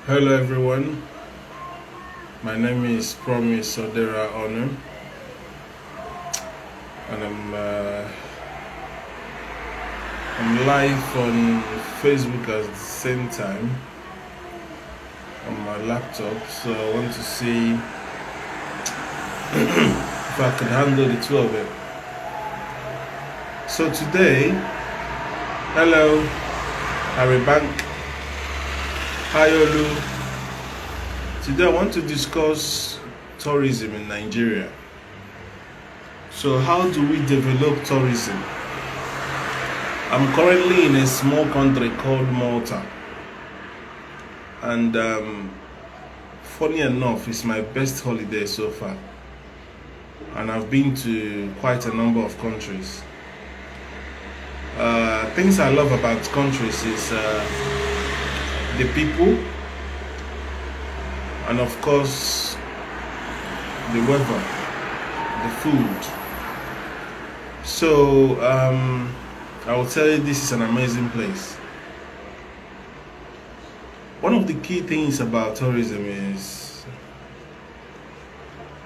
Hello everyone, my name is Promise Odera Onu and I'm live on Facebook at the same time on my laptop, so I want to see if I can handle the two of it. So today, hello Harry Bank, hi Olu. Today I want to discuss tourism in Nigeria. So how do we develop tourism? I'm currently in a small country called Malta, and funny enough, it's my best holiday so far, and I've been to quite a number of countries. Things I love about countries is the people, and of course the weather, the food. So I will tell you, this is an amazing place. One of the key things about tourism is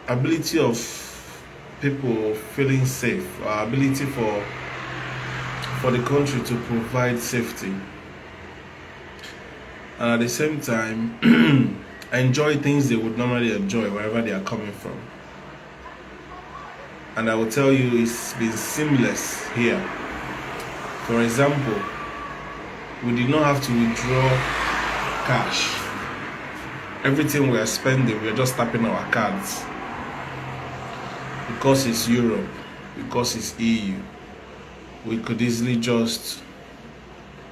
ability of people feeling safe, or ability for the country to provide safety, and at the same time enjoy things they would normally enjoy wherever they are coming from. And I will tell you, it's been seamless here. For example, we did not have to withdraw cash. Everything we are spending, we are just tapping our cards. Because it's Europe, because it's EU, we could easily just,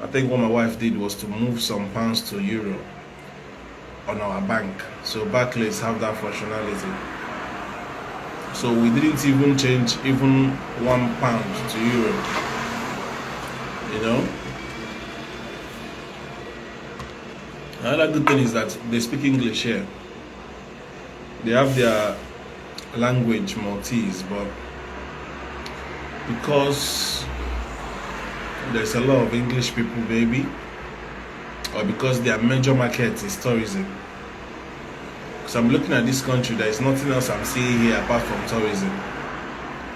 I think what my wife did was to move some pounds to euro on our bank. So Barclays have that functionality. So we didn't even change even £1 to euro. You know? Another good thing is that they speak English here. They have their language, Maltese, but because there's a lot of English people, maybe, or because their major market is tourism. So I'm looking at this country, there is nothing else I'm seeing here apart from tourism.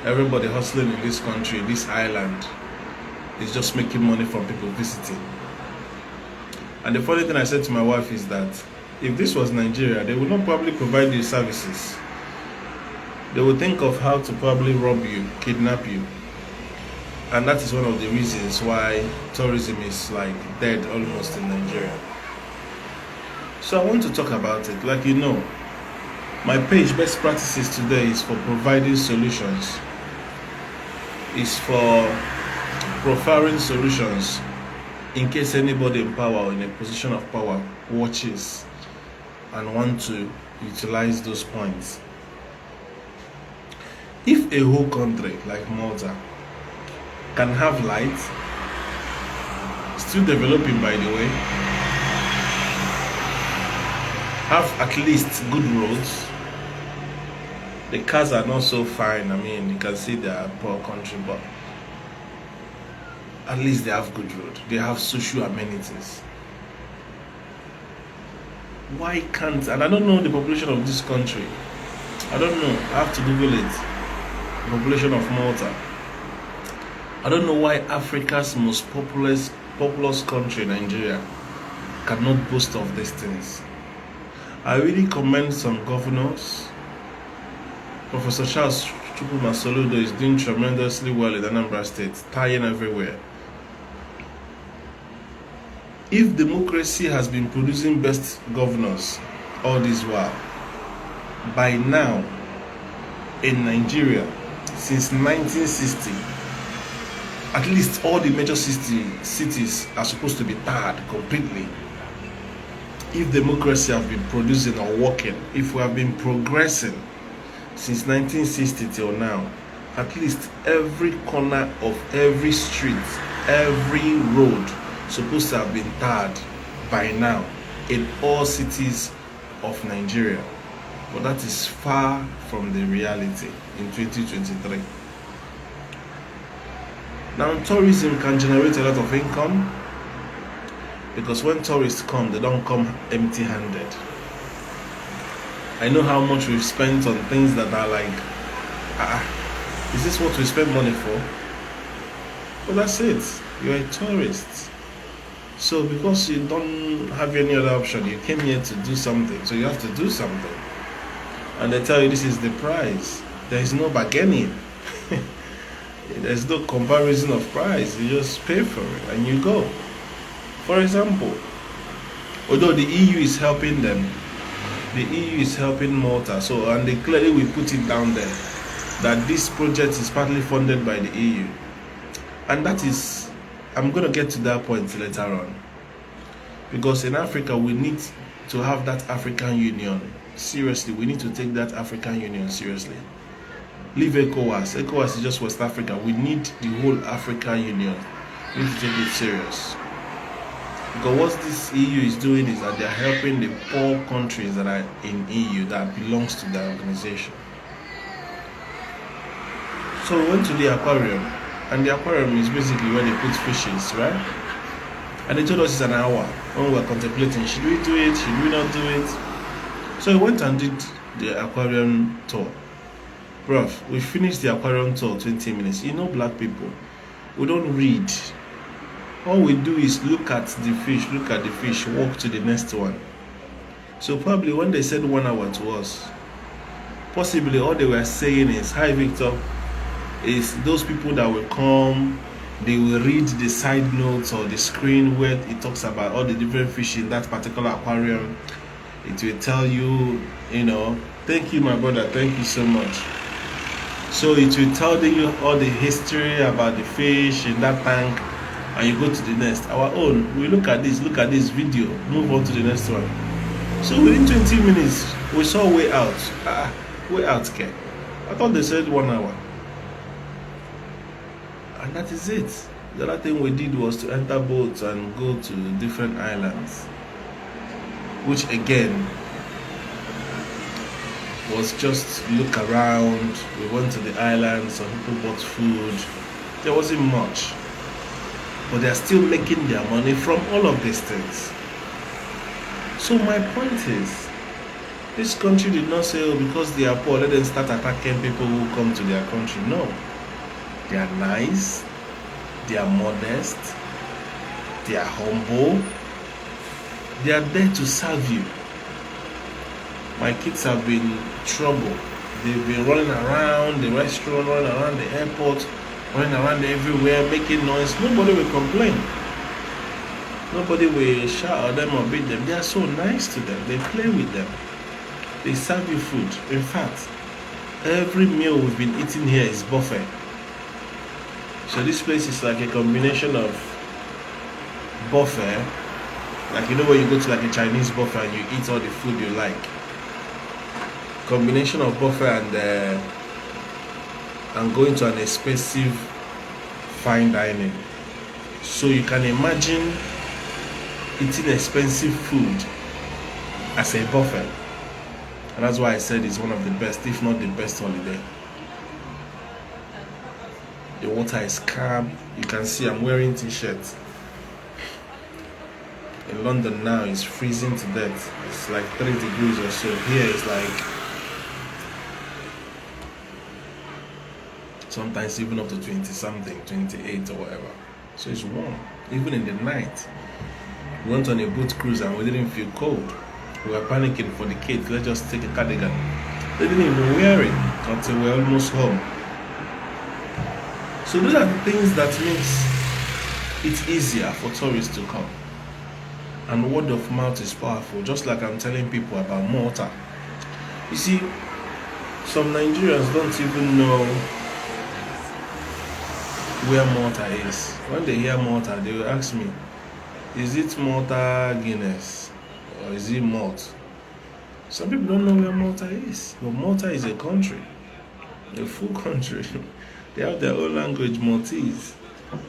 Everybody hustling in this country, this island, is just making money from people visiting. And the funny thing I said to my wife is that if this was Nigeria, they would not probably provide these services. They would think of how to probably rob you, kidnap you. And that is one of the reasons why tourism is like dead almost in Nigeria. So I want to talk about it. Like you know, my page Best Practices today is for providing solutions. It's for profiling solutions in case anybody in power or in a position of power watches and want to utilize those points. If a whole country like Malta can have light, still developing by the way, have at least good roads, the cars are not so fine, I mean, you can see they are a poor country, but at least they have good road, they have social amenities. Why can't, and I don't know the population of this country, I don't know, I have to Google it, the population of Malta. I don't know why Africa's most populous country, Nigeria, cannot boast of these things. I really commend some governors. Professor Charles Chukwuma Soludo is doing tremendously well in Anambra State, tying everywhere. If democracy has been producing best governors all this while, by now in Nigeria, since 1960, at least all the major cities are supposed to be tarred completely. If democracy have been producing or working, if we have been progressing since 1960 till now, at least every corner of every street, every road supposed to have been tarred by now in all cities of Nigeria. But that is far from the reality in 2023. Now, tourism can generate a lot of income. Because when tourists come, they don't come empty-handed. I know how much we've spent on things that are like, is this what we spend money for? Well, that's it. You're a tourist. So because you don't have any other option, you came here to do something, so you have to do something. And they tell you this is the price. There is no bargaining. There's no comparison of price. You just pay for it and you go. For example, although the EU is helping them, the EU is helping Malta, so, and they clearly will put it down there that this project is partly funded by the EU. And that is, I'm going to get to that point later on. Because in Africa, we need to have that African Union. Seriously, we need to take that African Union seriously. Leave ECOWAS. ECOWAS is just West Africa. We need the whole African Union. We need to take it serious. Because what this EU is doing is that they're helping the poor countries that are in EU that belongs to the organization. So we went to the aquarium, and the aquarium is basically where they put fishes, right? And they told us it's an hour when we were contemplating, should we do it, should we not do it? So we went and did the aquarium tour. Bruv, we finished the aquarium tour 20 minutes. You know, black people, we don't read. All we do is look at the fish, walk to the next one. So probably when they said 1 hour to us, possibly all they were saying is, hi Victor, is those people that will come, they will read the side notes or the screen where it talks about all the different fish in that particular aquarium. It will tell you, thank you my brother, thank you so much. So it will tell you all the history about the fish in that tank, and you go to the next. Our own, we look at this video, move on to the next one. So within 20 minutes, we saw way out. Way out, okay. I thought they said 1 hour. And that is it. The other thing we did was to enter boats and go to different islands, which again was just look around. We went to the islands, some people bought food. There wasn't much, but they're still making their money from all of these things. So my point is, this country did not say, because they are poor, let them start attacking people who come to their country. No. They are nice, they are modest, they are humble, they are there to serve you. My kids have been in trouble. They've been running around the restaurant, running around the airport, running around everywhere, making noise. Nobody will complain. Nobody will shout at them or beat them. They are so nice to them. They play with them. They serve you food. In fact, every meal we've been eating here is buffet. So this place is like a combination of buffet, like when you go to like a Chinese buffet and you eat all the food you like. Combination of buffet and going to an expensive fine dining. So you can imagine eating expensive food as a buffet. And that's why I said it's one of the best, if not the best holiday. The water is calm. You can see I'm wearing t-shirts. In London now it's freezing to death. It's like 3 degrees or so. Here it's like sometimes even up to 20 something, 28 or whatever. So it's warm. Even in the night. We went on a boat cruise and we didn't feel cold. We were panicking for the kids. Let's just take a cardigan. They didn't even wear it until we're almost home. So those are the things that makes it easier for tourists to come. And word of mouth is powerful, just like I'm telling people about Malta. You see, some Nigerians don't even know where Malta is. When they hear Malta, they will ask me, is it Malta Guinness or is it Malt? Some people don't know where Malta is, but Malta is a country, a full country. They have their own language, Maltese.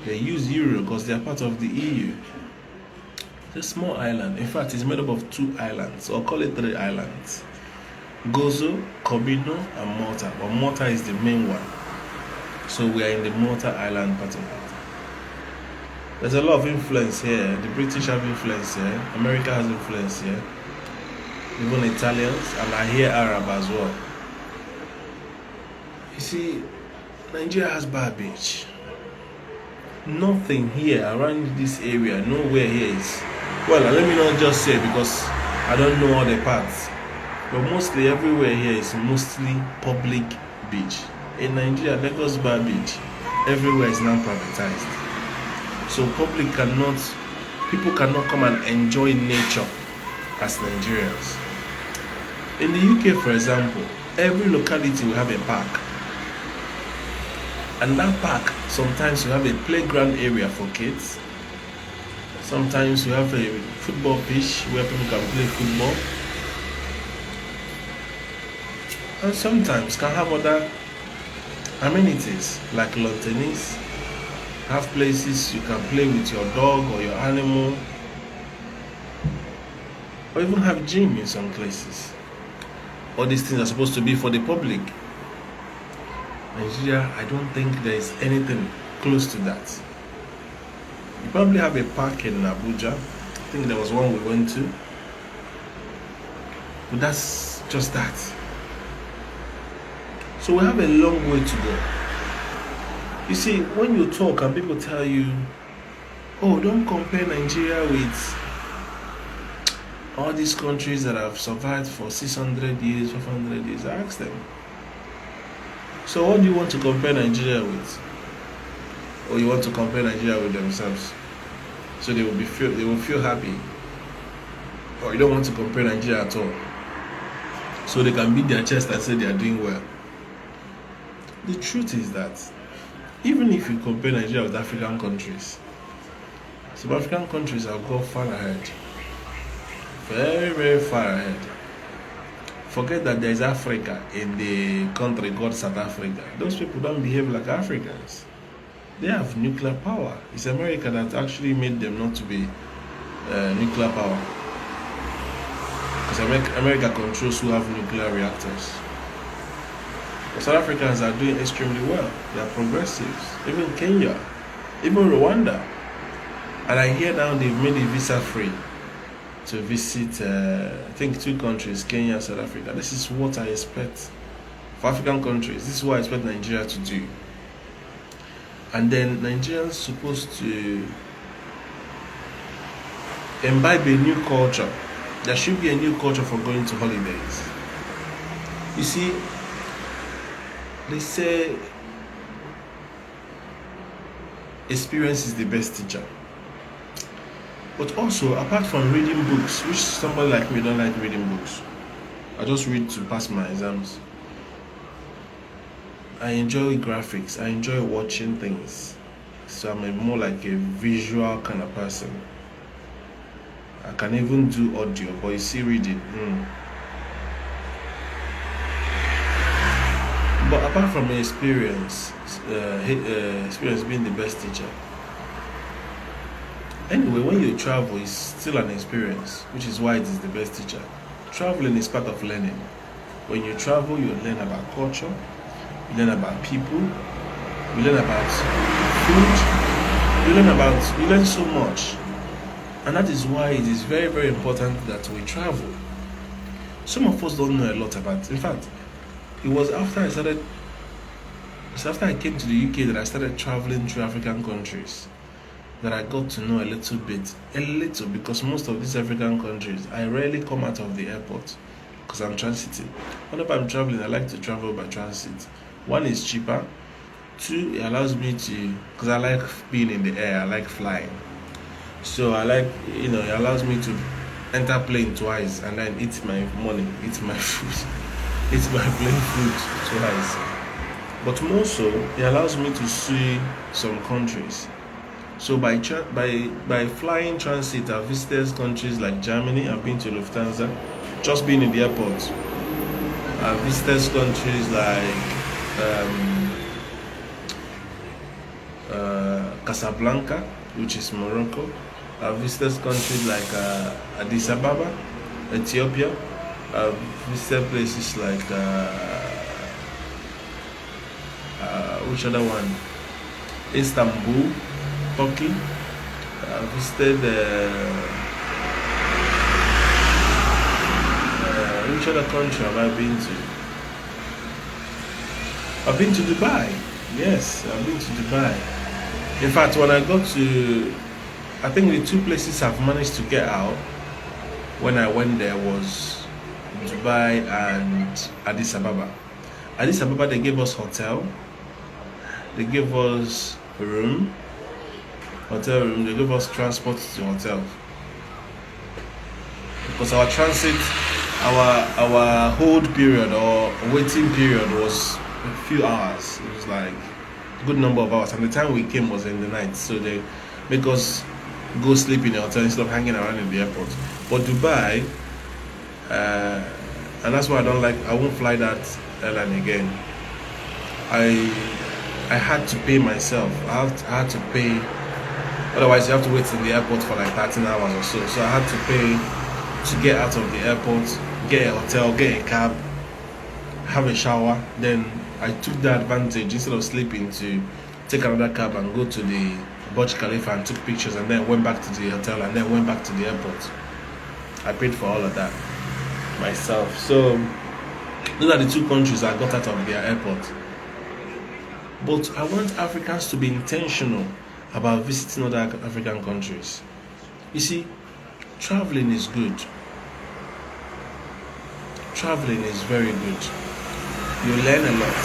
They use Euro because they are part of the EU. It's a small island. In fact, it's made up of 2 islands, or call it 3 islands. Gozo, Comino, and Malta. But Malta is the main one. So we are in the Malta island part of it. There's a lot of influence here. The British have influence here. America has influence here. Even Italians, and I hear Arab as well. You see, Nigeria has bad beach. Nothing here around this area, nowhere here is. Well, let me not just say because I don't know all the parts. But mostly everywhere here is mostly public beach. In Nigeria, Lagos Bar Beach, everywhere is now privatized. So people cannot come and enjoy nature as Nigerians. In the UK, for example, every locality will have a park. And that park, sometimes you have a playground area for kids. Sometimes you have a football pitch where people can play football. And sometimes can have other amenities like lawn tennis, have places you can play with your dog or your animal, or even have gym in some places. All these things are supposed to be for the public. Nigeria, I don't think there is anything close to that. You probably have a park in Abuja. I think there was one we went to. But that's just that. So we have a long way to go. You see, when you talk and people tell you, oh, don't compare Nigeria with all these countries that have survived for 600 years, 500 years, I ask them, so what do you want to compare Nigeria with? Or you want to compare Nigeria with themselves? So they will feel happy. Or you don't want to compare Nigeria at all. So they can beat their chest and say they are doing well. The truth is that even if you compare Nigeria with African countries, some African countries have gone far ahead. Very, very far ahead. Forget that there is Africa in the country called South Africa. Those people don't behave like Africans. They have nuclear power. It's America that actually made them not to be nuclear power. Because America controls who have nuclear reactors. But South Africans are doing extremely well. They are progressives. Even Kenya, even Rwanda. And I hear now they've made it visa free to visit, I think, 2 countries, Kenya and South Africa. This is what I expect for African countries. This is what I expect Nigeria to do. And then Nigerians supposed to imbibe a new culture. There should be a new culture for going to holidays. You see, they say experience is the best teacher. But also, apart from reading books, which somebody like me don't like reading books, I just read to pass my exams. I enjoy graphics. I enjoy watching things. So I'm more like a visual kind of person. I can even do audio, but you see reading. But apart from experience being the best teacher, anyway, when you travel, it's still an experience, which is why it is the best teacher. Traveling is part of learning. When you travel, you learn about culture, you learn about people, you learn about food, you learn so much. And that is why it is very, very important that we travel. Some of us don't know a lot about it. In fact, it was after I came to the UK that I started traveling through African countries that I got to know a little, because most of these African countries, I rarely come out of the airport because I'm transiting. Whenever I'm traveling, I like to travel by transit. 1, is cheaper. 2, it allows me to, because I like being in the air, I like flying. So I like, it allows me to enter plane twice and then eat my money, eat my food, eat my plane food twice. But more so, it allows me to see some countries. So by flying transit, I've visited countries like Germany. I've been to Lufthansa, just being in the airport. I've visited countries like Casablanca, which is Morocco. I've visited countries like Addis Ababa, Ethiopia. I've visited places like which other one? Istanbul, Turkey. I visited which other country have I been to? I've been to Dubai. Yes, I've been to Dubai. In fact, when I got to, I think the two places I've managed to get out when I went there was Dubai and Addis Ababa. Addis Ababa, they gave us hotel, they gave us room, hotel room, they gave us transport to hotel. Because our transit, our hold period or waiting period was a few hours. It was like a good number of hours, and the time we came was in the night, so they make us go sleep in the hotel instead of hanging around in the airport. But Dubai, and that's why I won't fly that airline again. I had to pay myself. I had to pay. Otherwise, you have to wait in the airport for like 13 hours or so. So I had to pay to get out of the airport, get a hotel, get a cab, have a shower. Then I took the advantage, instead of sleeping, to take another cab and go to the Burj Khalifa and took pictures, and then went back to the hotel and then went back to the airport. I paid for all of that myself. So those are the two countries I got out of their airport. But I want Africans to be intentional about visiting other African countries. You see, traveling is good. Traveling is very good. You learn a lot.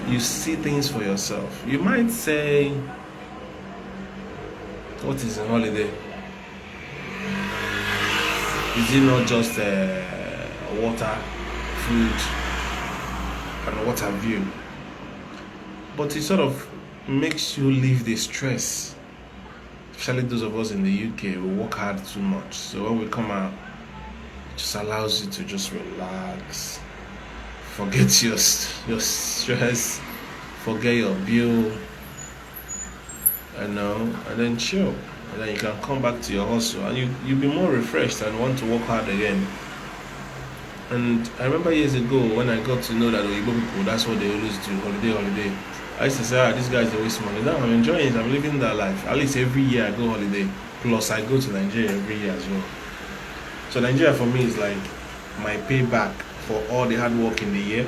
You see things for yourself. You might say, what is a holiday? Is it not just water, food, and what have you? But it sort of makes you leave the stress. Especially those of us in the UK, we work hard too much. So when we come out, it just allows you to just relax, forget your stress, forget your bill, and then chill. And then you can come back to your hustle, and you'll be more refreshed and want to work hard again. And I remember years ago when I got to know that Oyibo people, that's what they always do, holiday. I used to say, these guys are waste money. Now I'm enjoying it, I'm living that life. At least every year I go holiday. Plus I go to Nigeria every year as well. So Nigeria for me is like my payback for all the hard work in the year.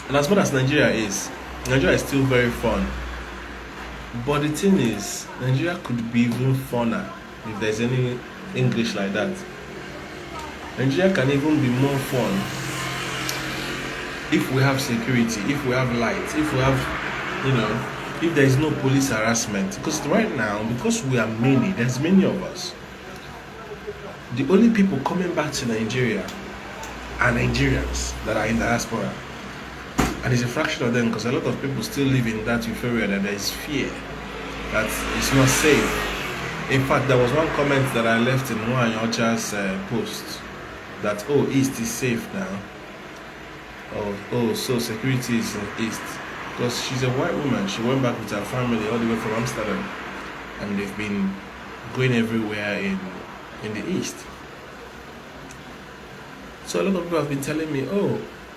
And as much as Nigeria is still very fun. But the thing is, Nigeria could be even funner if there's any English like that. Nigeria can even be more fun if we have security, if we have lights, if we have, if there is no police harassment. Because right now, because we are many, there's many of us. The only people coming back to Nigeria are Nigerians that are in diaspora. And it's a fraction of them, because a lot of people still live in that euphoria that there is fear, that it's not safe. In fact, there was one comment that I left in Nwaanyi Ocha's post that, East is safe now. So security is in East. Because she's a white woman, she went back with her family all the way from Amsterdam, and they've been going everywhere in the East. So a lot of people have been telling me,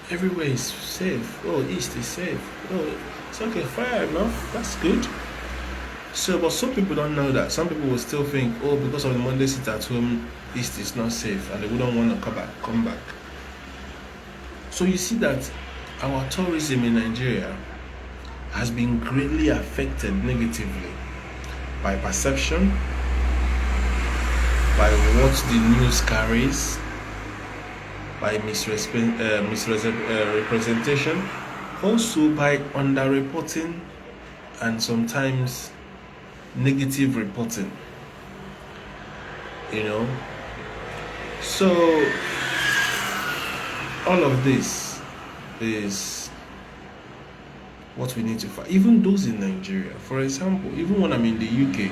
everywhere is safe. East is safe. It's okay, fair enough. That's good. So, but some people don't know that. Some people will still think, because of the Monday sit at home, East is not safe, and they wouldn't want to come back. So you see that our tourism in Nigeria has been greatly affected negatively by perception, by what the news carries, by misrepresentation, also by underreporting and sometimes negative reporting. So all of this is what we need to fight. Even those in Nigeria, for example, even when I'm in the UK,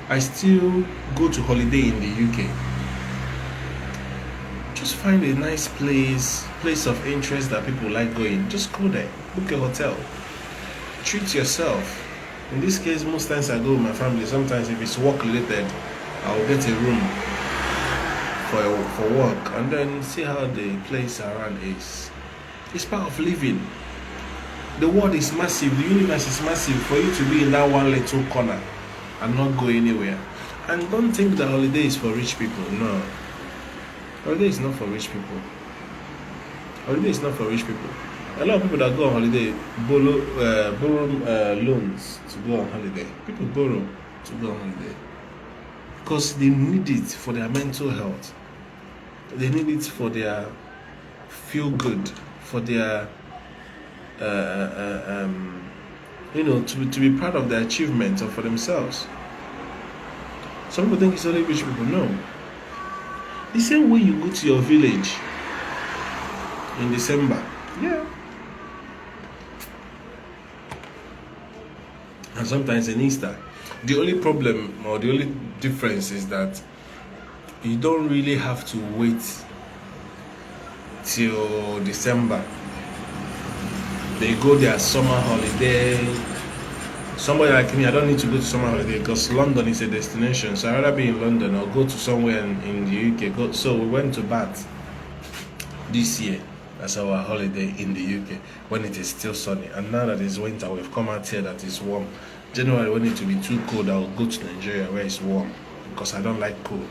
I still go to holiday in the UK. Just find a nice place of interest that people like going. Just go there, book a hotel, treat yourself. In this case, most times I go with my family. Sometimes if it's work related, I'll get a room for work, and then see how the place around is. It's part of living. The world is massive, the universe is massive for you to be in that one little corner and not go anywhere. And don't think that holiday is for rich people. No. Holiday is not for rich people. Holiday is not for rich people. A lot of people that go on holiday borrow loans to go on holiday. People borrow to go on holiday because they need it for their mental health. They need it for their feel good, for their to be proud of their achievements or for themselves. Some people think it's only rich people. No. The same way you go to your village in December. Yeah. And sometimes in Easter. The only problem or the only difference is that you don't really have to wait till December. They go their summer holiday. Somebody like me, I don't need to go to summer holiday because London is a destination. So I'd rather be in London or go to somewhere in the UK. So we went to Bath this year. That's our holiday in the UK when it is still sunny. And now that it's winter, we've come out here that it's warm. January, when it will be too cold, I'll go to Nigeria where it's warm because I don't like cold.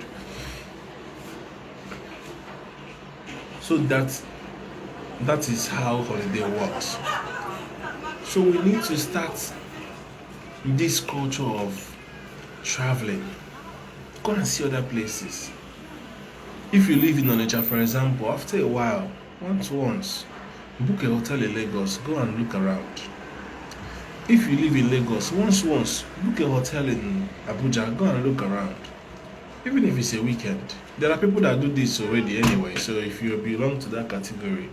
So that is how holiday works. So we need to start this culture of traveling. Go and see other places. If you live in Onitsha, for example, after a while, once, book a hotel in Lagos, go and look around. If you live in Lagos, once, book a hotel in Abuja, go and look around. Even if it's a weekend. There are people that do this already anyway, so if you belong to that category,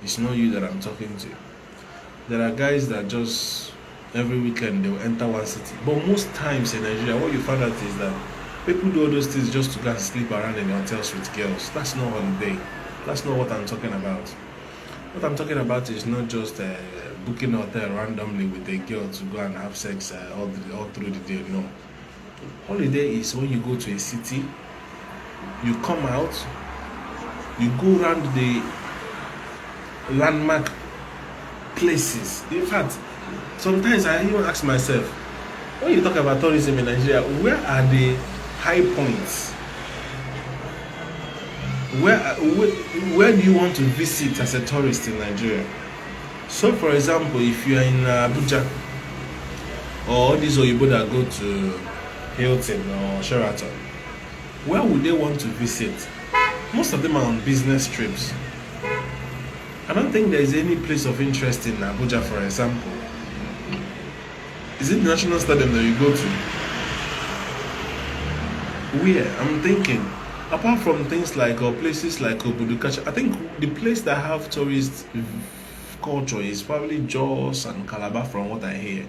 it's not you that I'm talking to. There are guys that just every weekend they will enter one city. But most times in Nigeria, what you find out is that people do all those things just to go and sleep around in hotels with girls. That's not holiday. That's not what I'm talking about. What I'm talking about is not just booking a hotel randomly with a girl to go and have sex all through the day. No. Holiday is when you go to a city, you come out, you go around the landmark places. In fact, sometimes I even ask myself, when you talk about tourism in Nigeria, where are the high points? Where do you want to visit as a tourist in Nigeria? So, for example, if you are in Abuja, or all these Oyibo that go to Hilton or Sheraton, where would they want to visit? Most of them are on business trips. I don't think there is any place of interest in Abuja, for example. Is it the National Stadium that you go to? Where? I'm thinking. Apart from things like or places like Obudukacha, I think the place that have tourist culture is probably Jos and Calabar, from what I hear.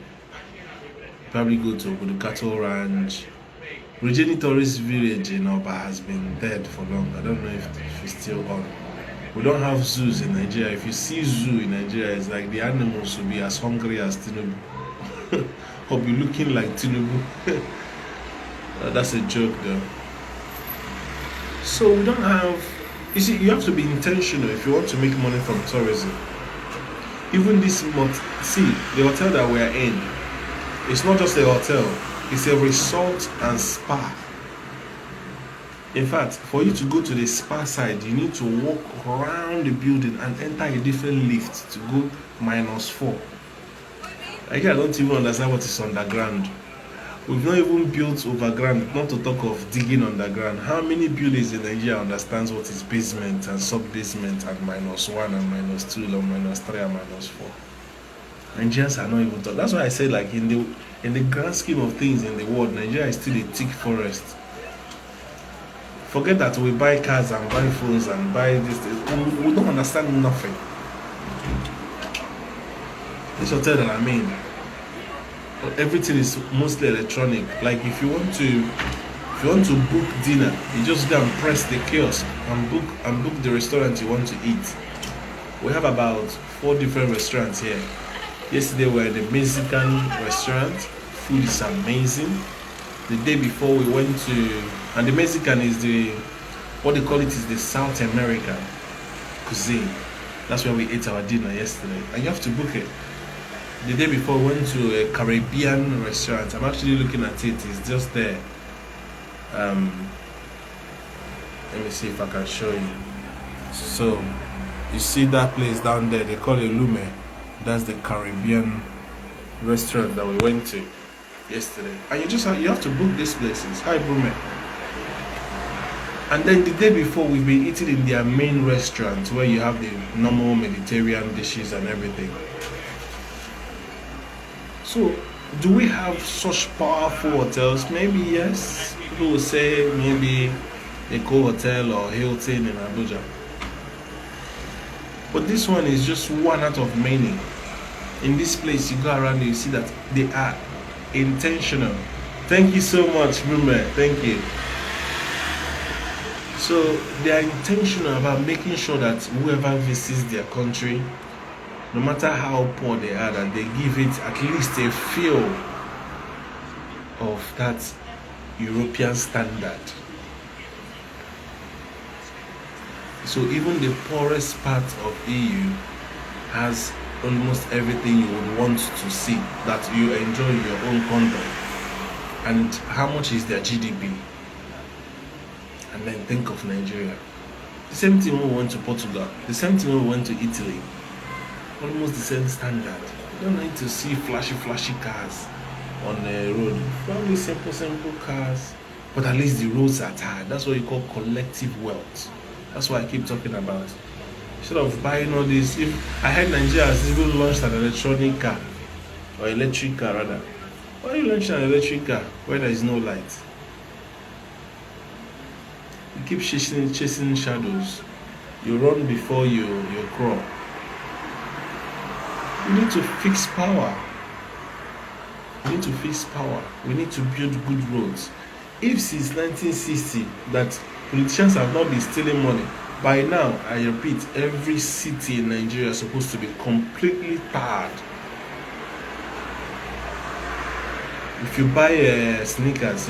Probably go to Obudukacha Ranch. Regeni Tourist Village in Oba has been dead for long. I don't know if it's still on. We don't have zoos in Nigeria. If you see zoo in Nigeria, it's like the animals will be as hungry as Tinubu. Or be looking like Tinubu. That's a joke though. So we don't have, you see, you have to be intentional if you want to make money from tourism. Even this month, see, the hotel that we're in, it's not just a hotel, it's a resort and spa. In fact, for you to go to the spa side, you need to walk around the building and enter a different lift to go -4. I don't even understand what is underground. We've not even built overground, not to talk of digging underground. How many buildings in Nigeria understands what is basement and sub-basement and -1 and -2 or -3 and -4? Nigerians are not even taught. That's why I say, like, in the grand scheme of things in the world, Nigeria is still a thick forest. Forget that we buy cars and buy phones and buy this. We don't understand nothing. This hotel that I'm in, everything is mostly electronic. Like if you want to book dinner, you just go and press the kiosk and book the restaurant you want to eat. We have about 4 different restaurants here. Yesterday we were at the Mexican restaurant. Food is amazing. The day before we went to, and the Mexican is what they call it is the South American cuisine. That's where we ate our dinner yesterday. And you have to book it. The day before, we went to a Caribbean restaurant. I'm actually looking at it. It's just there. Let me see if I can show you. So, you see that place down there? They call it Lume. That's the Caribbean restaurant that we went to yesterday. And you have to book these places. Hi, Brume. And then the day before, we've been eating in their main restaurant where you have the normal Mediterranean dishes and everything. So, do we have such powerful hotels? Maybe yes. People will say maybe Eco Hotel or Hilton in Abuja. But this one is just one out of many. In this place, you go around and you see that they are intentional. Thank you so much, Brume. Thank you. So they are intentional about making sure that whoever visits their country, no matter how poor they are, that they give it at least a feel of that European standard. So even the poorest part of EU has almost everything you would want to see, that you enjoy in your own country. And how much is their GDP? And then think of Nigeria. The same thing when we went to Portugal. The same thing when we went to Italy. Almost the same standard. You don't need to see flashy cars on the road. Probably simple cars. But at least the roads are tired. That's what you call collective wealth. That's what I keep talking about. Instead of buying all this, if I heard Nigeria has even launched an electronic car, or electric car rather. Why are you launching an electric car where there is no light? You keep chasing shadows. You run before you crawl. We need to fix power. We need to fix power. We need to build good roads. If since 1960 that politicians have not been stealing money, by now, I repeat, every city in Nigeria is supposed to be completely tarred. If you buy sneakers,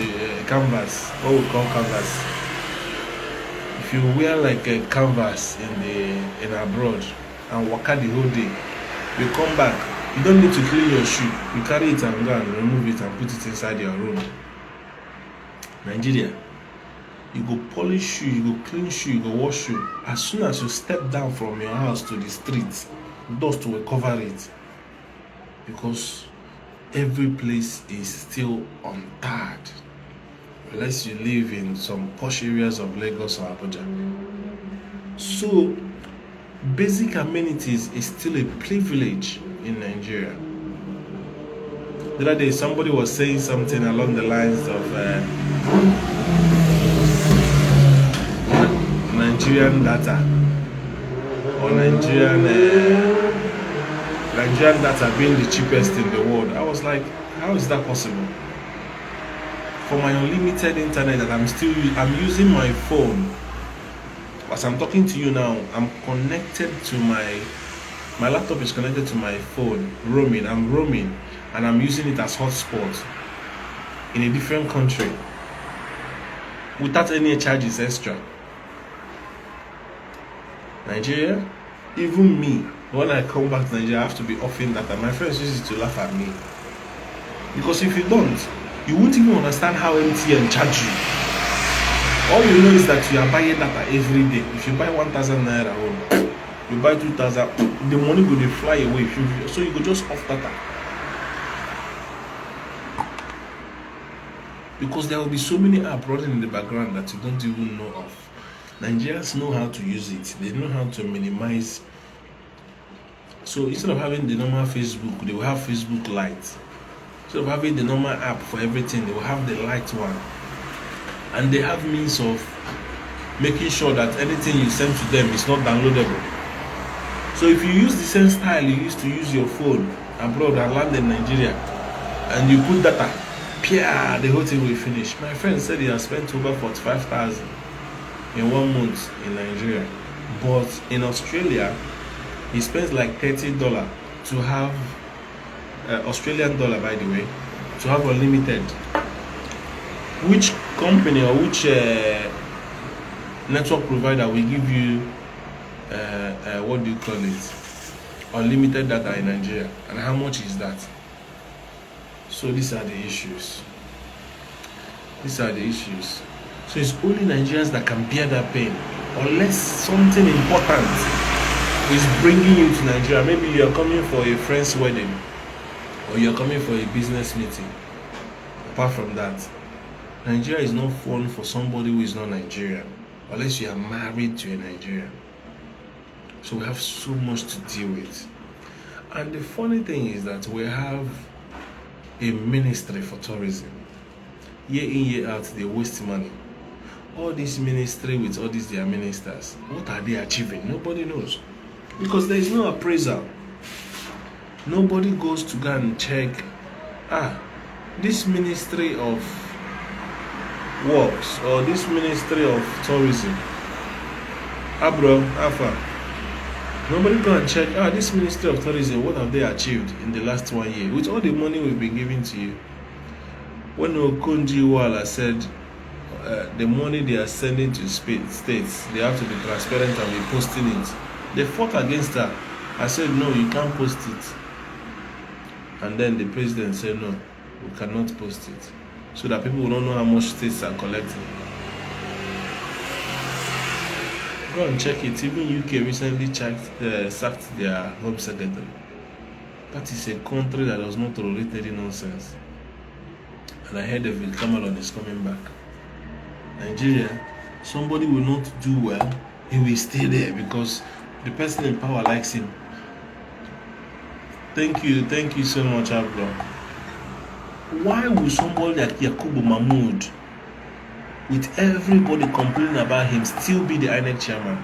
canvas, what we call canvas, if you wear like a canvas in abroad and walk out the whole day, you come back, you don't need to clean your shoe. You carry it and go and remove it and put it inside your room. Nigeria, you go polish shoe, you go clean shoe, you go wash shoe. As soon as you step down from your house to the street, dust will cover it. Because every place is still untarred. Unless you live in some posh areas of Lagos or Abuja. So, basic amenities is still a privilege in Nigeria. The other day, somebody was saying something along the lines of Nigerian data or Nigerian data being the cheapest in the world. I was like, how is that possible? For my unlimited internet that I'm using my phone. As I'm talking to you now, I'm connected to my laptop is connected to my phone, roaming. I'm roaming and I'm using it as hotspot in a different country without any charges extra. Nigeria, even me, when I come back to Nigeria, I have to be offering data. My friends use it to laugh at me. Because if you don't, you won't even understand how MTN charge you. All you know is that you are buying data every day. If you buy 1,000 naira home, you buy 2,000, the money will fly away. So you go just off data. Because there will be so many apps running in the background that you don't even know of. Nigerians know how to use it. They know how to minimize. So instead of having the normal Facebook, they will have Facebook Lite. Instead of having the normal app for everything, they will have the Lite one. And they have means of making sure that anything you send to them is not downloadable. So if you use the same style you used to use your phone abroad and land in Nigeria, and you put data, the whole thing will finish. My friend said he has spent over 45,000 in 1 month in Nigeria. But in Australia, he spends like $30 to have, Australian dollar by the way, to have unlimited. Which company or which network provider will give you what do you call it, unlimited data in Nigeria, and how much is that? So these are the issues. These are the issues. So it's only Nigerians that can bear that pain, unless something important is bringing you to Nigeria. Maybe you're coming for a friend's wedding, or you're coming for a business meeting. Apart from that, Nigeria is not fun for somebody who is not Nigerian, unless you are married to a Nigerian. So we have so much to deal with. And the funny thing is that we have a ministry for tourism. Year in, year out, they waste money. All this ministry with all these their ministers, what are they achieving? Nobody knows. Because there is no appraisal. Nobody goes to go and check, this ministry of works or this ministry of tourism. Bro, Alpha. Nobody go and check, this ministry of tourism, what have they achieved in the last 1 year? With all the money we've been giving to you. When Okonjo-Iweala said the money they are sending to states, they have to be transparent and be posting it. They fought against that. I said, no, you can't post it. And then the president said, no, we cannot post it. So that people will not know how much states are collecting. Go and check it. Even UK recently sacked their home secretary. That is a country that does not tolerate any nonsense. And I heard David Cameron is coming back. Nigeria, somebody will not do well, he will stay there because the person in power likes him. Thank you so much, Abro. Why would somebody like Yakubu Mahmood, with everybody complaining about him, still be the INEC chairman?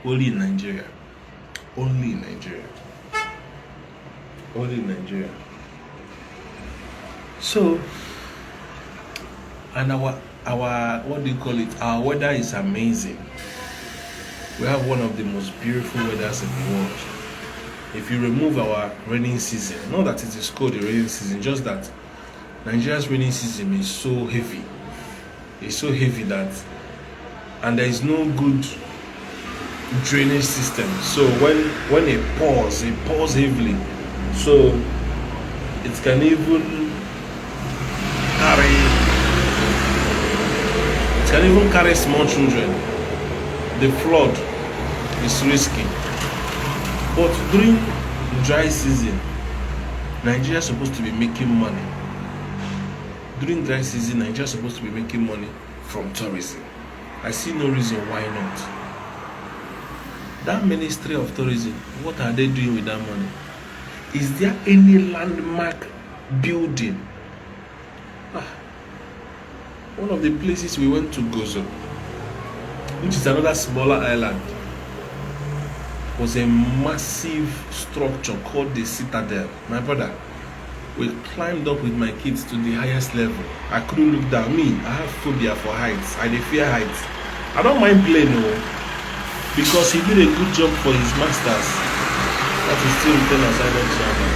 Only in Nigeria. Only in Nigeria. Only in Nigeria. So, and our what do you call it? Our weather is amazing. We have one of the most beautiful weathers in the world. If you remove our rainy season, not that it is called the rainy season, just that Nigeria's rainy season is so heavy. It's so heavy that, and there is no good drainage system. So when it pours heavily. So it can even carry small children. The flood is risky. But during dry season, Nigeria is supposed to be making money. During dry season, Nigeria is supposed to be making money from tourism. I see no reason why not. That Ministry of Tourism, what are they doing with that money? Is there any landmark building? One of the places we went to, Gozo, which is another smaller island, was a massive structure called the Citadel. My brother, we climbed up with my kids to the highest level. I couldn't look down. Me, I have phobia for heights. I fear heights. I don't mind playing, no, because he did a good job for his masters. That is still written as silent chairman.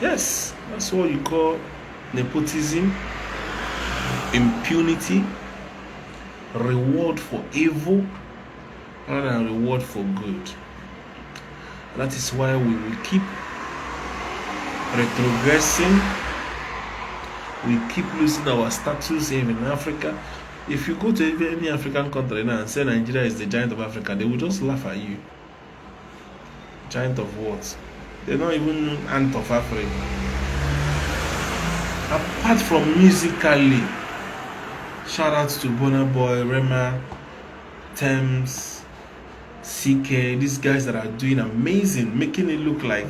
Yes, that's what you call nepotism, impunity, reward for evil rather than reward for good. That is why we will keep retrogressing. We keep losing our status here in Africa. If you go to any African country now and say Nigeria is the giant of Africa, they will just laugh at you. Giant of what? They're not even ant of Africa. Apart from musically, shout out to Burna Boy, Rema, Thames, CK, these guys that are doing amazing, making it look like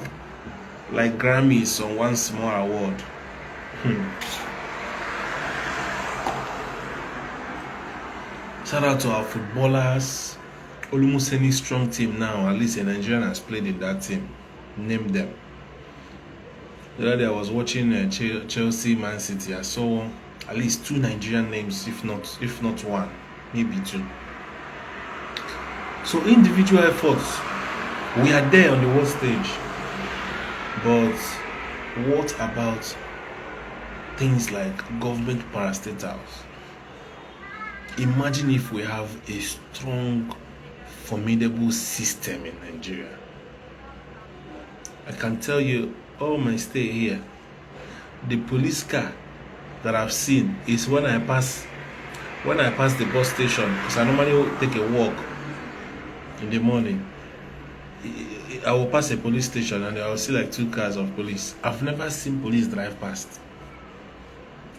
Grammys on one small award. Shout out to our footballers. Almost any strong team now, at least a Nigerian has played in that team. Name them. The other day I was watching Chelsea, Man City. I saw at least 2 Nigerian names, if not one, maybe 2. So individual efforts, we are there on the world stage. But what about things like government parastatals? Imagine if we have a strong, formidable system in Nigeria. I can tell you, all my stay here, the police car that I've seen is when I pass the bus station, because I normally take a walk in the morning. I will pass a police station and I will see like 2 cars of police. I've never seen police drive past.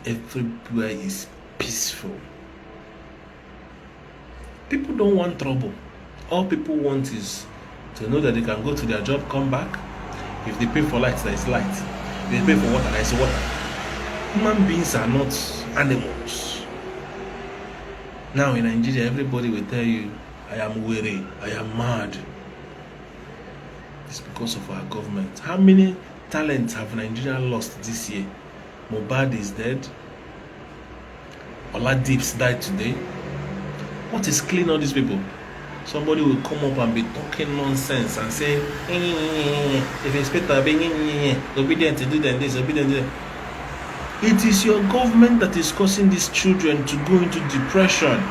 Everywhere is peaceful. People don't want trouble. All people want is to know that they can go to their job, come back. If they pay for light, there is light. If they pay for water, there is water. Human beings are not animals. Now in Nigeria, everybody will tell you, I am weary, I am mad. It's because of our government. How many talents have Nigeria lost this year? Mohbad is dead. Oladips died today. What is killing all these people? Somebody will come up and be talking nonsense and say, if inspector obedient to do this, obedient to that. It is your government that is causing these children to go into depression.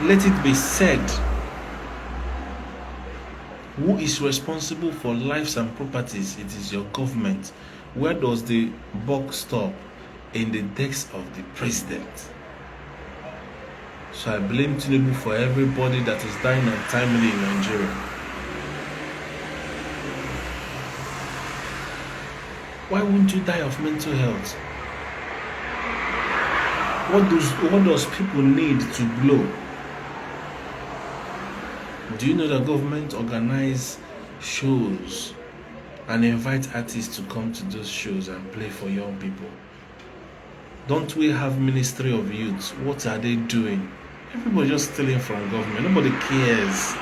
Let it be said. Who is responsible for lives and properties? It is your government. Where does the buck stop? In the desk of the president. So I blame Tinubu for everybody that is dying untimely in Nigeria. Why won't you die of mental health? What does people need to blow? Do you know that government organize shows and invite artists to come to those shows and play for young people? Don't we have Ministry of Youth? What are they doing? Everybody just stealing from government. Nobody cares.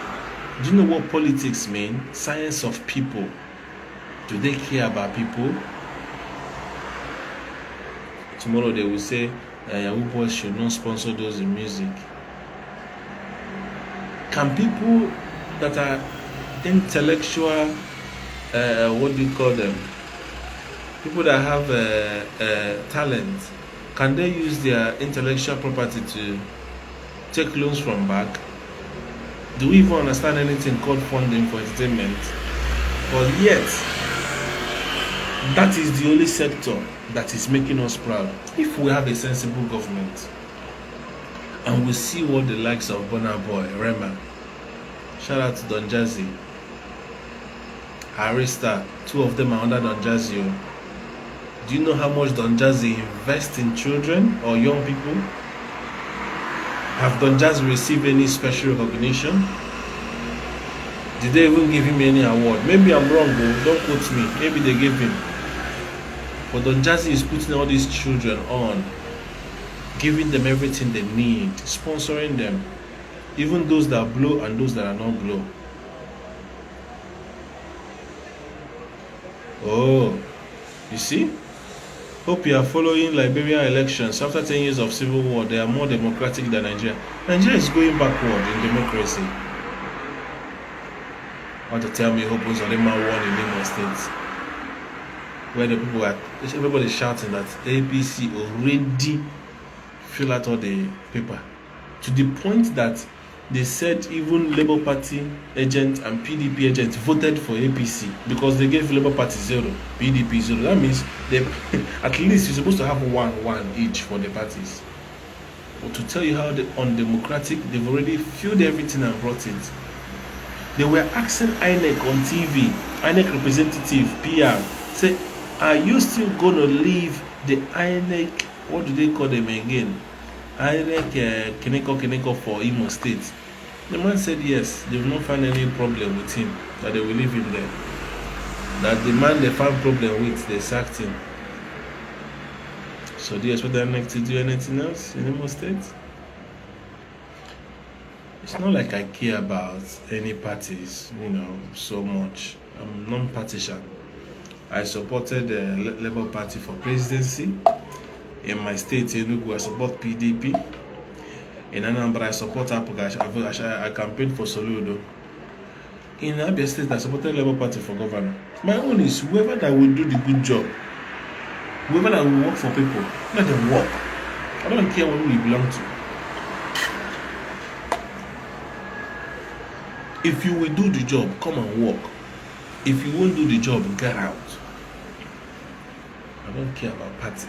Do you know what politics mean? Science of people. Do they care about people? Tomorrow they will say Yahoo Boys should not sponsor those in music. Can people that are intellectual, what do you call them? People that have talent, can they use their intellectual property to take loans from bank? Do we even understand anything called funding for entertainment? But yet, that is the only sector that is making us proud. If we have a sensible government, and we see what the likes of Burna Boy, Rema, shout out to Don Jazzy, Arista, 2 of them are under Don Jazzy. Do you know how much Don Jazzy invests in children or young people? Have Don Jazzy received any special recognition? Did they even give him any award? Maybe I'm wrong, though. Don't quote me. Maybe they gave him. But Don Jazzy is putting all these children on, giving them everything they need, sponsoring them, even those that blow and those that are not blow. Oh, you see? Hope you are following Liberian elections. After 10 years of civil war, they are more democratic than Nigeria. Nigeria is going backward in democracy. Want to tell me Hope Uzodinma won in Imo State, where the people are, everybody shouting that APC already fill out all the paper, to the point that they said even Labour Party agents and PDP agents voted for APC because they gave Labour Party 0, PDP 0. That means they at least you're supposed to have one each for the parties. But to tell you how undemocratic, they've already filled everything and brought it. They were asking INEC on TV, INEC representative, PR, say, are you still going to leave the INEC, what do they call them again? INEC Kineko for Imo State. The man said yes, they will not find any problem with him, that they will leave him there. That the man they found problem with, they sacked him. So do you expect INEC to do anything else in Imo State? It's not like I care about any parties, so much. I'm non-partisan. I supported the Labour Party for presidency. In my state, Enugu, I support PDP. In Anambra, I support Apuga. I campaigned for Soludo. In Abia State, I supported Labour Party for governor. My own is whoever that will do the good job, whoever that will work for people, let them work. I don't care who you belong to. If you will do the job, come and work. If you won't do the job, get out. I don't care about party.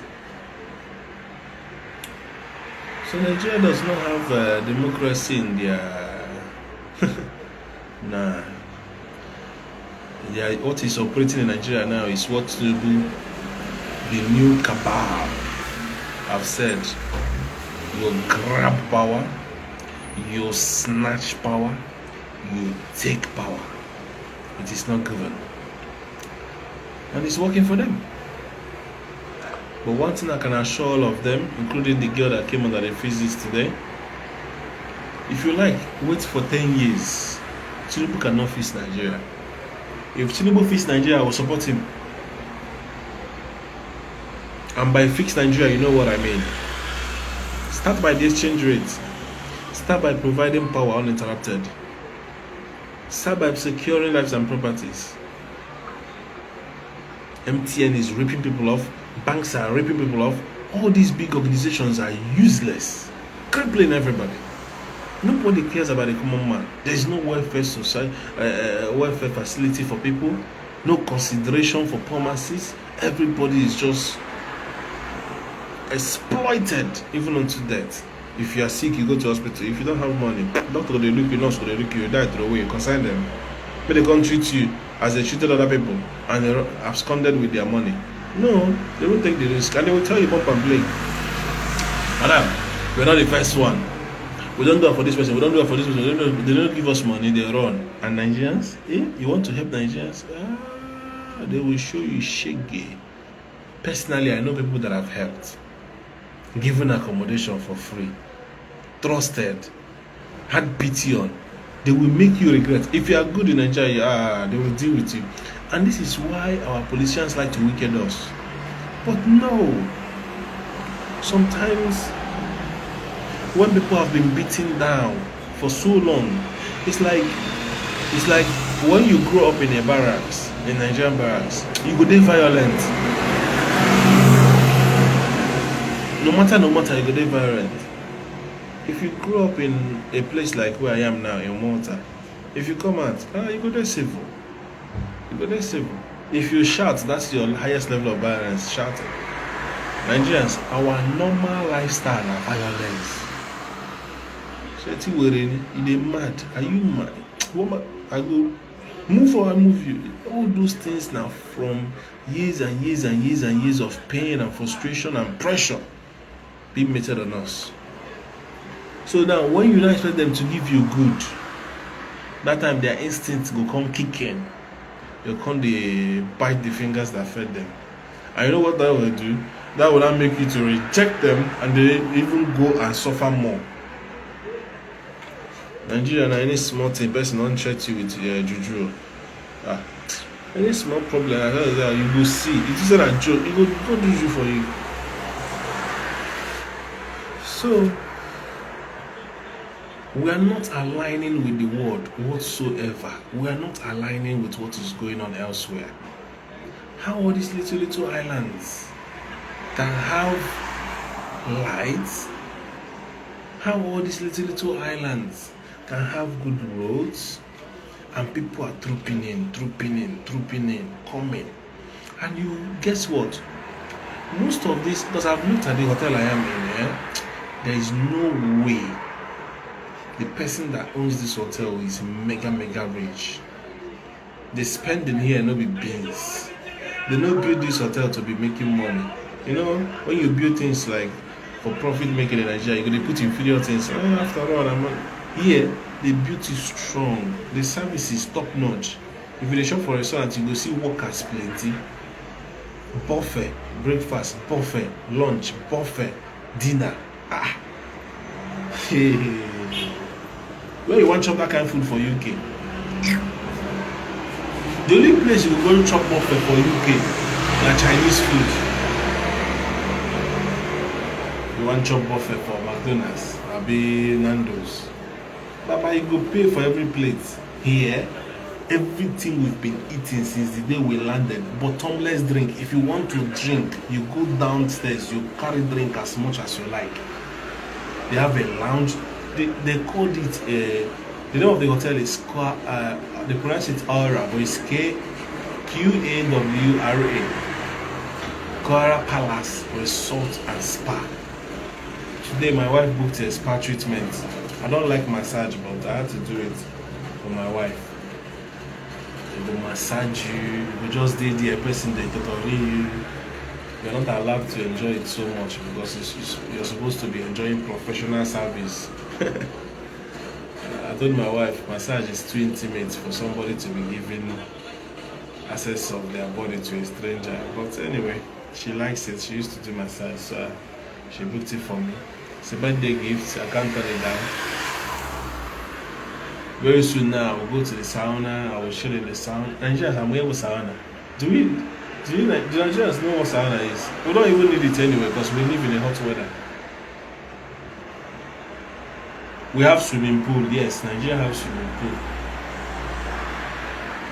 So Nigeria does not have democracy in their... Nah. What is operating in Nigeria now is what to do. The new cabal have said. You grab power, you snatch power, you take power. It is not given. And it's working for them. But one thing I can assure all of them, including the girl that came under the physics today, if you like, wait for 10 years. Tinubu cannot fix Nigeria. If Tinubu fix Nigeria, I will support him. And by fix Nigeria, you know what I mean. Start by the exchange rate. Start by providing power uninterrupted. Start by securing lives and properties. MTN is ripping people off. Banks are ripping people off. All these big organizations are useless, crippling everybody. Nobody cares about the common man. There is no welfare society, welfare facility for people. No consideration for poor masses. Everybody is just exploited, even unto death. If you are sick, you go to hospital. If you don't have money, doctor will look you, nurse will look you, die throw away. You consign them. But they can't treat you as they treated other people, and they absconded with their money. No, they won't take the risk, and they will tell you pump and play. Madam, we're not the first one. We don't do it for this person. We don't do it for this person. They don't give us money. They run. And Nigerians, you want to help Nigerians? They will show you shaggy. Personally, I know people that have helped, given accommodation for free, trusted, had pity on. They will make you regret. If you are good in Nigeria, they will deal with you. And this is why our politicians like to wicked us. But no, sometimes when people have been beaten down for so long, it's like when you grow up in a barracks, in Nigerian barracks, you go dey violent. No matter, you go dey violent. If you grow up in a place like where I am now, in Malta, if you come out, you go dey civil. You go dey civil. If you shout, that's your highest level of violence, shouting. Nigerians, our normal lifestyle na violence. So you dey mad? Are you mad? I go move or I move you. All those things now from years and years and years and years of pain and frustration and pressure being meted on us. So now when you don't expect them to give you good, that time their instincts go come kick in. They'll come they bite the fingers that fed them. And you know what that will do? That will not make you to reject them, and they even go and suffer more. Nigeria, any small thing, person don't treat you with juju. Any small problem, you go see. It isn't a joke. It go do juju for you. So we are not aligning with the world whatsoever. We are not aligning with what is going on elsewhere. How all these little islands can have lights? How all these little islands can have good roads, and people are trooping in, coming. And you guess what? Most of this, because I've looked at the hotel I am in here, there is no way the person that owns this hotel is mega rich. They spend in here no be beans. They don't build this hotel to be making money. You know, when you build things like for profit making in Nigeria, you're going to put inferior things. After all, here, the beauty is strong. The service is top notch. If you shop for a restaurant, you go see workers plenty. Buffet, breakfast, buffet, lunch, buffet, dinner. Where you want to chop that kind of food for UK? The only place you go to chop buffet for UK is Chinese food. You want to chop buffet for McDonald's, Nando's. Baba, you go pay for every plate. Here, everything we've been eating since the day we landed. Bottomless drink. If you want to drink, you go downstairs, you carry drink as much as you like. They have a lounge. They called it the name of the hotel is they pronounce it Aura, but it's Qawra. Quara Palace Resort and Spa. Today my wife booked a spa treatment. I don't like massage, but I had to do it for my wife. They will massage you, you just did the person they totally you. You're not allowed to enjoy it so much because you're supposed to be enjoying professional service. I told my wife massage is too intimate for somebody to be given access of their body to a stranger. But anyway, she likes it. She used to do massage, so she booked it for me. It's a birthday gift. I can't turn it down. Very soon now, I will go to the sauna. I will chill in the sauna. Nigerians, I'm here with sauna. Do Nigerians know what sauna is? We don't even need it anyway because we live in a hot weather. We have swimming pool. Yes, Nigeria have swimming pool.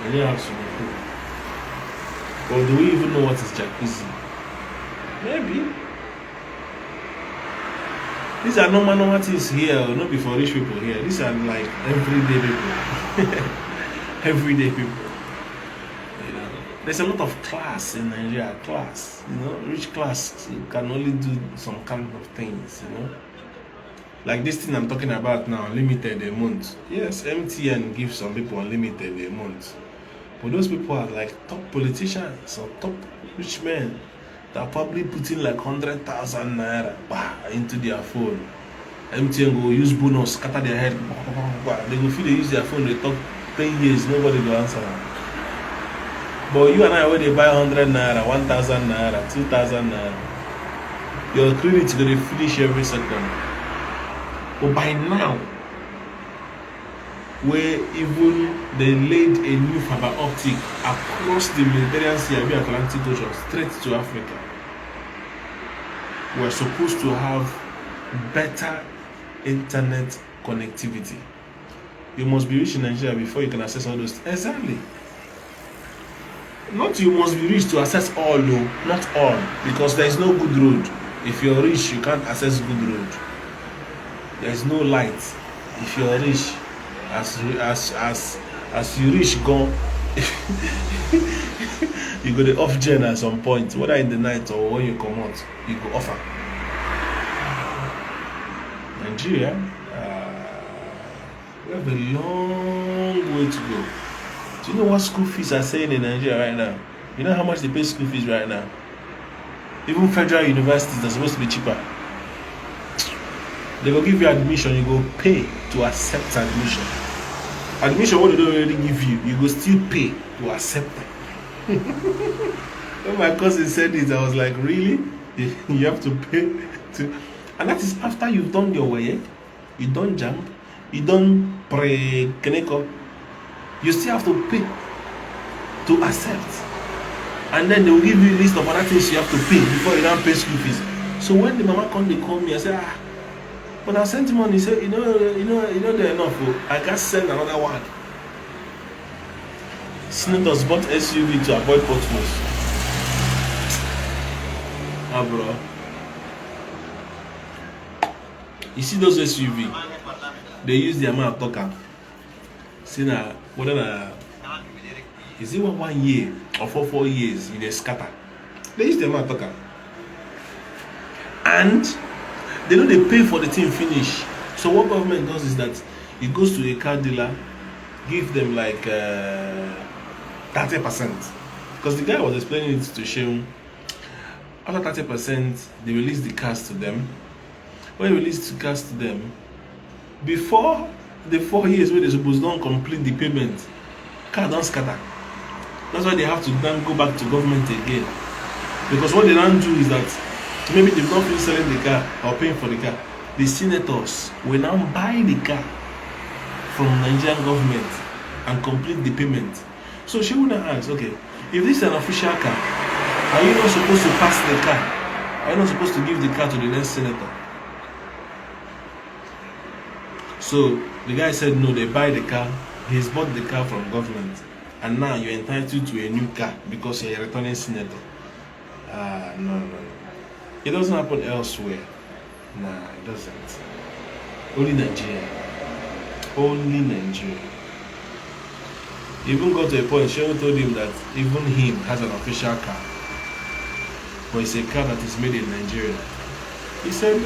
Nigeria have swimming pool. But do we even know what is jacuzzi? Maybe. These are normal things here, not before rich people here. These are like everyday people. Everyday people. You know, there's a lot of class in Nigeria. Class, you know, rich class can only do some kind of things, you know. Like this thing I'm talking about now, unlimited a month. Yes, MTN gives some people unlimited a month. But those people are like top politicians or top rich men that are probably putting like 100,000 naira into their phone. MTN go use bonus, scatter their head. They go feel they use their phone, they talk 10 years, nobody will answer them. But you and I, when they buy 100 naira, 1,000 naira, 2,000 naira, your credit is going to finish every second. But by now, where even they laid a new fiber optic across the Mediterranean Sea and the Atlantic Ocean straight to Africa, we're supposed to have better internet connectivity. You must be rich in Nigeria before you can access all those things. Exactly. Not you must be rich to access all, though. Not all, because there is no good road. If you're rich, you can't access good road. There is no light. If you're rich, as you reach go, you go the off gen at some point, whether in the night or when you come out, you go offer. Nigeria, we have a long way to go. Do you know what school fees are saying in Nigeria right now? You know how much they pay school fees right now? Even federal universities are supposed to be cheaper. They will give you admission, you go pay to accept admission. Admission, what they don't already give you, you go still pay to accept it. When my cousin said it, I was like, really? You have to pay to... And that is after you've done your way, you don't jump, you don't pre-clinical, you still have to pay to accept. And then they will give you a list of other things you have to pay before you don't pay school fees. So when the mama come, they call me, I say, when I sent him money, he said, you know, they're enough. I can't send another one. Senators bought SUV to avoid potholes. Bro. You see those SUV? They use the amount of talker. See now, is it 1 year or 4 years in a scatter? They use the amount of talker. And they know they pay for the thing finish. So what government does is that it goes to a car dealer, give them like 30%. Because the guy was explaining it to Sheung. After 30%, they release the cars to them. When they release the cars to them, before the 4 years where they supposed to complete the payment, car don't scatter. That's why they have to then go back to government again. Because what they don't do is that maybe they've not finished selling the car or paying for the car. The senators will now buy the car from Nigerian government and complete the payment. So she would ask, okay, if this is an official car, are you not supposed to pass the car? Are you not supposed to give the car to the next senator? So the guy said no, they buy the car. He's bought the car from government. and now you're entitled to a new car because you're a returning senator. No. It doesn't happen elsewhere. Nah, it doesn't. Only Nigeria. Only Nigeria. He even got to a point, Shehu told him that even him has an official car. But it's a car that is made in Nigeria. He said,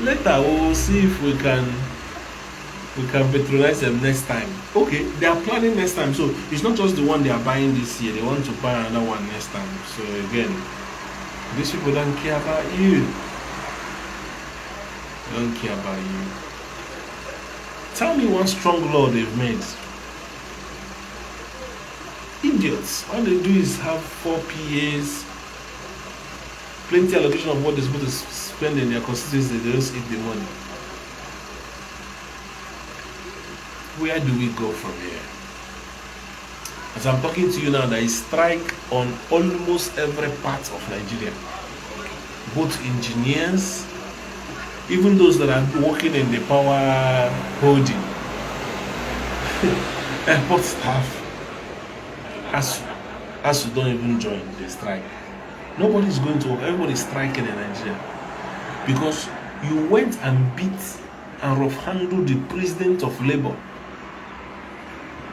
later we'll see if we can patronize them next time. Okay, they are planning next time. So it's not just the one they are buying this year. They want to buy another one next time. So again, these people don't care about you. They don't care about you. Tell me one strong law they've made. Idiots. All they do is have 4 PAs, plenty allocation of what they're supposed to spend in their constituency. They just eat the money. Where do we go from here? As I'm talking to you now, there is strike on almost every part of Nigeria. Both engineers, even those that are working in the power holding, airport staff, as you don't even join the strike. Nobody's going to work. Everybody's striking in Nigeria because you went and beat and rough-handled the president of Labour.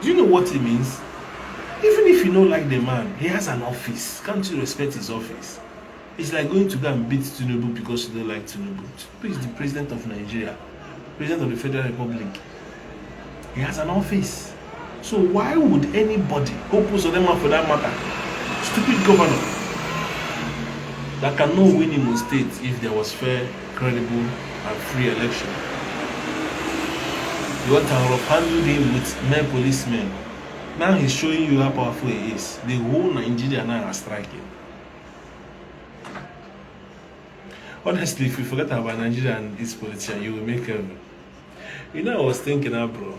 Do you know what it means? Even if you don't like the man, he has an office. Can't you respect his office? It's like going to go and beat Tinubu because you don't like Tinubu. Tinubu is the president of Nigeria, president of the Federal Republic. He has an office. So why would anybody, Opus or them for that matter, stupid governor that cannot win Imo State if there was fair, credible, and free election? You want to handle him with mere policemen. Now he's showing you how powerful he is. The whole Nigeria now are striking. Honestly, if you forget about Nigeria and its politician, you will make heaven. You know, I was thinking, bro,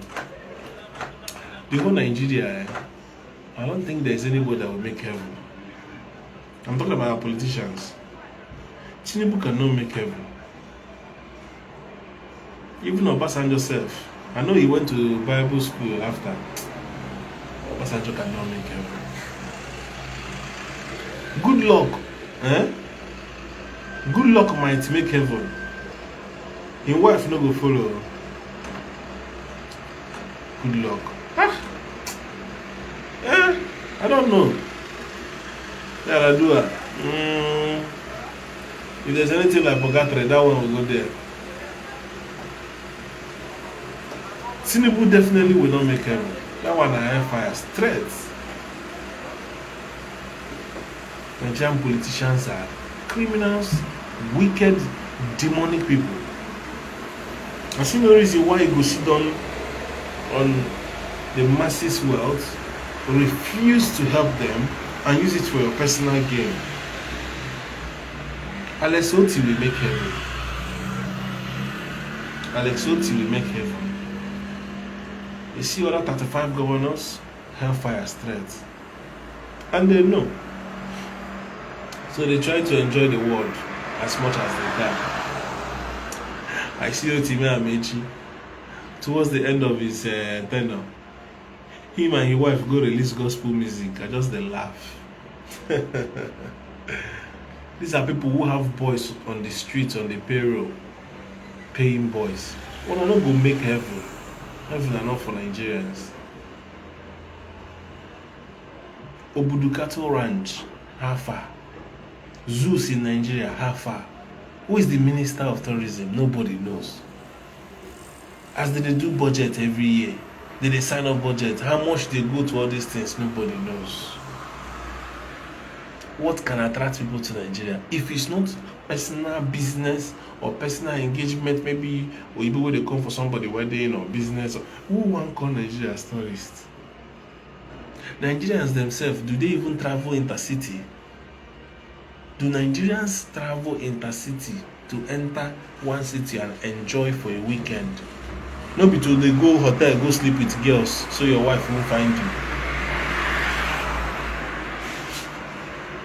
the whole Nigeria, I don't think there's anybody that will make heaven. I'm talking about our politicians. Tinubu cannot make heaven. Even Obasanjo self. I know he went to Bible school after. Obasanjo cannot make heaven. Good luck. Good luck might make heaven. His wife no go follow. Good luck. I don't know. Yaradua. If there's anything like Bogatore, that one will go there. Tinubu definitely will not make heaven. That one I have fire straight. Nigerian politicians are criminals, wicked, demonic people. I see no reason why you go sit down on the masses' wealth, refuse to help them, and use it for your personal gain. Alex Oti will make heaven. Alex Oti will make heaven. You see other 35 governors, hellfire straight. And they know. So they try to enjoy the world as much as they can. I see Otime Amechi, towards the end of his tenure, him and his wife go release gospel music. I just they laugh. These are people who have boys on the streets, on the payroll, paying boys. Well, I'm not going to make heaven. Heaven are not for Nigerians. Obudu Cattle Ranch, how far? Zoos in Nigeria, how far? Who is the Minister of Tourism? Nobody knows. As they do budget every year, they sign up budget. How much they go to all these things, nobody knows. What can attract people to Nigeria? If it's not personal business or personal engagement, maybe or even when they come for somebody wedding or business, who want call Nigeria as tourists? Nigerians themselves, do they even travel intercity? Do Nigerians travel intercity to enter one city and enjoy for a weekend? No be to they go hotel, go sleep with girls so your wife won't find you.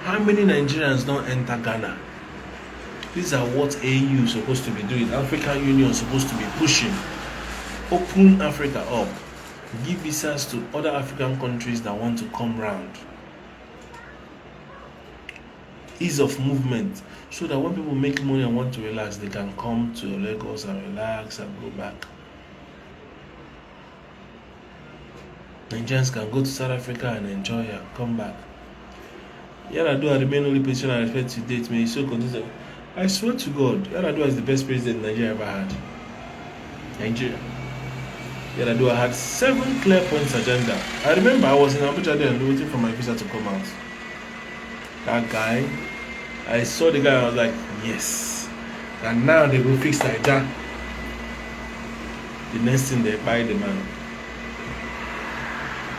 How many Nigerians don't enter Ghana? These are what AU is supposed to be doing. African Union is supposed to be pushing. Open Africa up. Give visas to other African countries that want to come round. Ease of movement, so that when people make money and want to relax, they can come to Lagos and relax and go back. Nigerians can go to South Africa and enjoy and come back. Yar'Adua remain only position I respect to date. May he so continue. I swear to God, Yar'Adua is the best president Nigeria ever had. Nigeria. Yar'Adua had 7 clear points agenda. I remember I was in Abuja there and waiting for my visa to come out. That guy, I saw the guy and I was like, yes. And now they will fix Naija. The next thing they buy the man.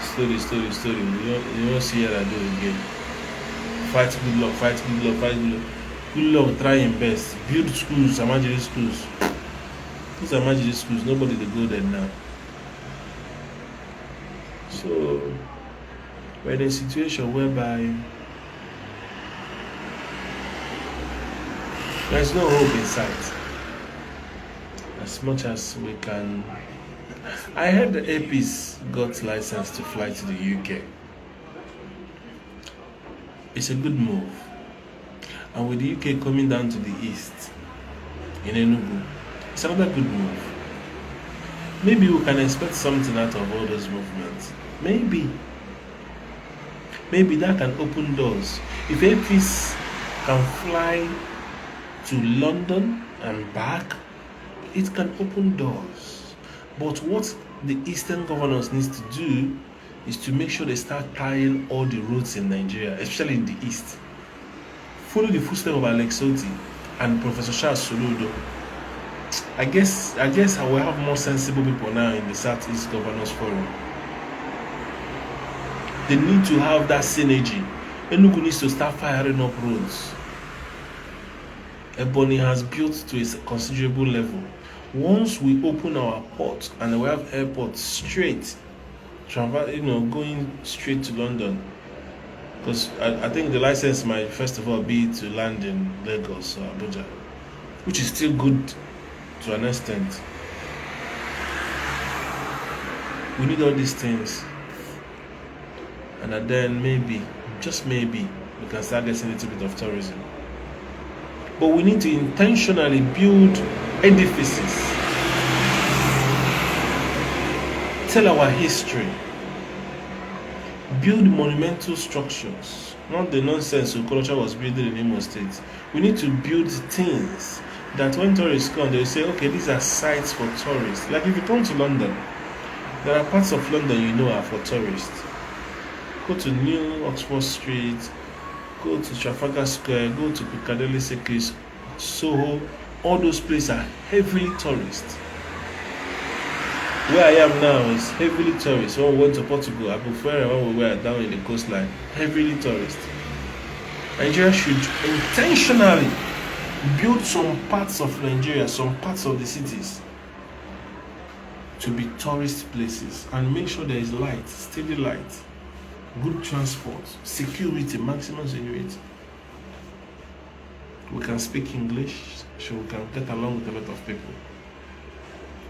Story. You don't see Yar'Adua again. Fight Goodluck, fight Goodluck. Goodluck try him best. Build schools, Amajiri schools. These are Amajiri schools, nobody to go there now. So we're in a situation whereby there's no hope in sight. As much as we can. I heard the APs got license to fly to the UK. It's a good move. And with the UK coming down to the east, in Enugu, it's another good move. Maybe we can expect something out of all those movements. Maybe that can open doors. If APs can fly to London and back, it can open doors. But what the eastern governors need to do is to make sure they start tying all the roads in Nigeria, especially in the east. Follow the footsteps of Alex Otti and Professor Charles Soludo. I guess I will have more sensible people now in the Southeast Governors Forum. They need to have that synergy. Enugu needs to start firing up roads. Ebony has built to a considerable level. Once we open our port and we have airports straight, going straight to London, because I think the license might first of all be to land in Lagos or Abuja, which is still good to an extent. We need all these things, and then maybe, just maybe, we can start getting a little bit of tourism. But we need to intentionally build edifices, tell our history, build monumental structures, not the nonsense Okorocha was building in Imo State. We need to build things that when tourists come, they will say, okay, these are sites for tourists. Like if you come to London, there are parts of London are for tourists. Go to New Oxford Street, go to Trafalgar Square, go to Piccadilly Circus, Soho. All those places are heavily tourist. Where I am now is heavily tourist. When we went to Portugal, Albufeira, when we were down in the coastline, heavily tourist. Nigeria should intentionally build some parts of Nigeria, some parts of the cities to be tourist places, and make sure there is light, steady light, good transport, security, maximum security. We can speak English, so we can get along with a lot of people.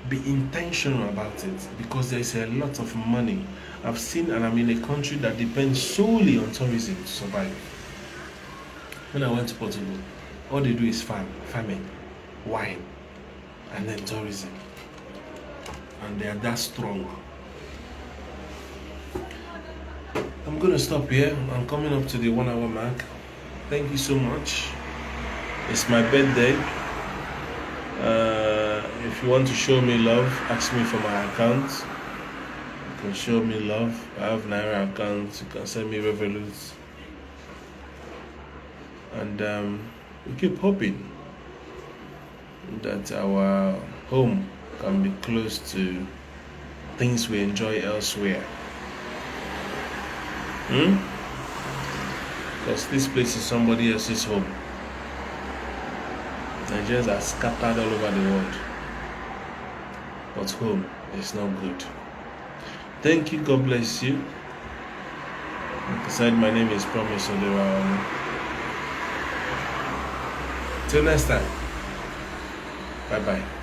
Be intentional about it, because there is a lot of money. I've seen, and I'm in a country that depends solely on tourism to survive. When I went to Portugal, all they do is farming, wine, and then tourism. And they are that strong. I'm going to stop here. I'm coming up to the 1 hour mark. Thank you so much. It's my birthday. If you want to show me love, ask me for my account. You can show me love. I have Naira accounts. You can send me Revolut. And we keep hoping that our home can be close to things we enjoy elsewhere. Because this place is somebody else's home. Nigerians are scattered all over the world, but home is not good. Thank you. God bless you. Like I said, my name is Promise Odera. Till next time. Bye bye.